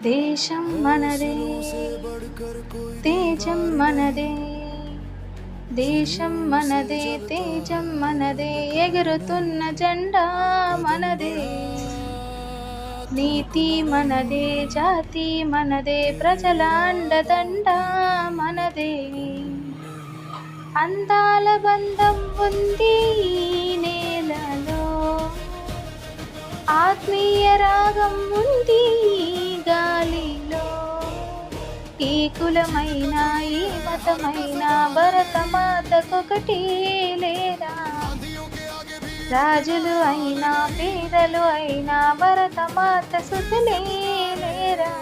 దేశం మనదే, తేజం మనదే, దేశం మనదే, తేజం మనదే, ఎగురుతున్న జెండా మనదే. నీతి మనదే, జాతి మనదే, ప్రజల అండదండ మనదే. అందాల బంధం ఉంది ఈ నేలలో, ఆత్మీయ రాగం ఉంది ఈ గాలిలో. ఈ కులమైన ఈ మతమైన భరతమాతకొకటి లేరా. రాజులు అయినా పేదలు అయినా భరతమాత సుతులే లేరా.